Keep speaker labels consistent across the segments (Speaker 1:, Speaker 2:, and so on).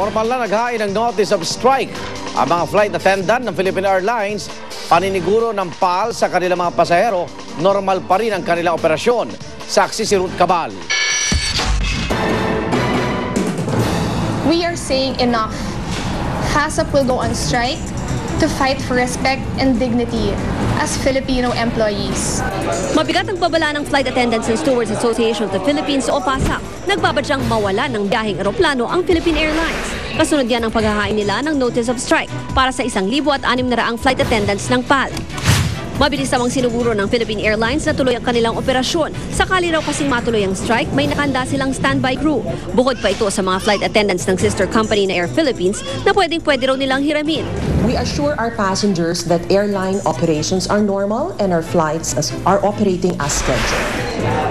Speaker 1: Formal na naghain ng notice of strike ang mga flight attendant ng Philippine Airlines. Paniniguro ng PAL sa kanilang mga pasahero, normal pa rin ang kanilang operasyon. Saksi si Ruth Cabal.
Speaker 2: We are saying enough. HACCP will go on strike to fight for respect and dignity as Filipino employees.
Speaker 3: Mabigat ang babala ng Flight Attendants and Stewards Association of the Philippines o PASA. Nagbabadyang mawala ng biyaheng eroplano ang Philippine Airlines. Kasunod yan ang paghahain nila ng notice of strike para sa 1,600 flight attendants ng PAL. Mabilis namang sinuguro ng Philippine Airlines na tuloy ang kanilang operasyon. Sakali raw kasing matuloy ang strike, may nakanda silang standby crew. Bukod pa ito sa mga flight attendants ng sister company na Air Philippines na pwede raw nilang hiramin.
Speaker 4: We assure our passengers that airline operations are normal and our flights are operating as scheduled.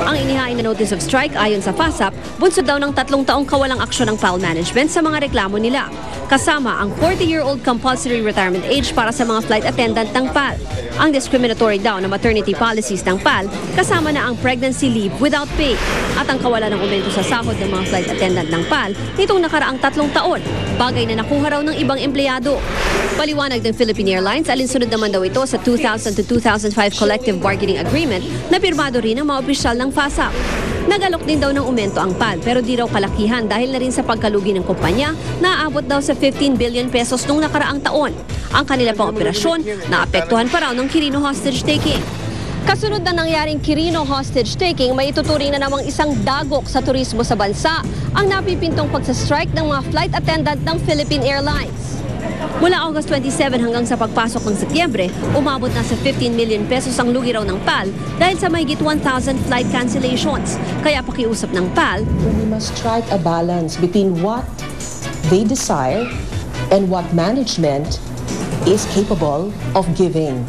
Speaker 3: Ang inihain na notice of strike ayon sa FASAP, bunsod daw ng 3 taong kawalang aksyon ng PAL management sa mga reklamo nila. Kasama ang 40-year-old compulsory retirement age para sa mga flight attendant ng PAL. Ang discriminatory daw na maternity policies ng PAL, kasama na ang pregnancy leave without pay. At ang kawalan ng aumento sa sahod ng mga flight attendant ng PAL nitong nakaraang 3 taon, bagay na nakuha raw ng ibang empleyado. Paliwanag ng Philippine Airlines, alinsunod naman daw ito sa 2000 to 2005 Collective Bargaining Agreement na pirmado rin ng mga opisyal ng FASAP. Nag-alok din daw ng aumento ang PAL pero di raw kalakihan dahil na rin sa pagkalugi ng kumpanya na aabot daw sa 15 billion pesos nung nakaraang taon. Ang kanila pang operasyon naapektuhan pa raw ng Quirino hostage-taking. Kasunod na nangyaring Quirino hostage-taking, may ituturing na namang isang dagok sa turismo sa bansa ang napipintong pagsastrike ng mga flight attendant ng Philippine Airlines. Mula August 27 hanggang sa pagpasok ng Setyembre, umabot na sa 15 million pesos ang lugi raw ng PAL dahil sa mahigit 1,000 flight cancellations. Kaya pakiusap ng PAL,
Speaker 4: we must strike a balance between what they desire and what management is capable of giving.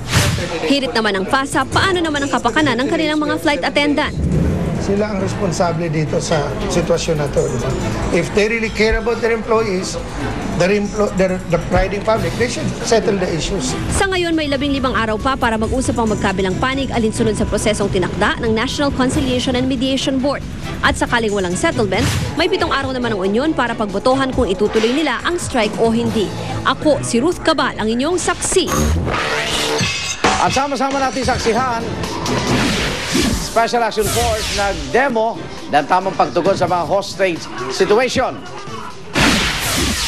Speaker 3: Hirit naman ng FASA, paano naman ang kapakanan ng kanilang mga flight attendant?
Speaker 5: Sila ang responsable dito sa sitwasyon na ito. If they really care about their employees, the riding public, they should settle the issues.
Speaker 3: Sa ngayon, may 15 araw pa para mag-usap ang magkabilang panig alinsunod sa prosesong tinakda ng National Conciliation and Mediation Board. At sakaling walang settlement, may 7 araw naman ang Union para pagbotohan kung itutuloy nila ang strike o hindi. Ako, si Ruth Cabal, ang inyong saksi.
Speaker 1: At sama-sama natin saksihan, Special Action Force nag-demo ng tamang pagtugon sa mga hostage situation.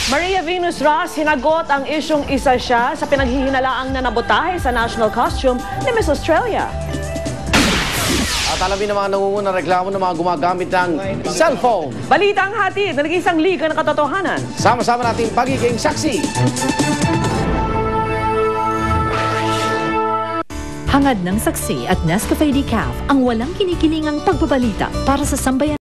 Speaker 6: Maria Venus Ross hinagot ang isyong isa siya sa pinaghihinalaang nanabotahe sa national costume ni Miss Australia.
Speaker 1: At alamin ng mga nangungunang reklamo ng mga gumagamit ng cellphone.
Speaker 6: Balita ang hatid na nag-isang liga ng katotohanan.
Speaker 1: Sama-sama nating pagiging saksi.
Speaker 7: Hangad ng saksi at Nescafe Decaf ang walang kinikilingang pagbabalita para sa sambayan.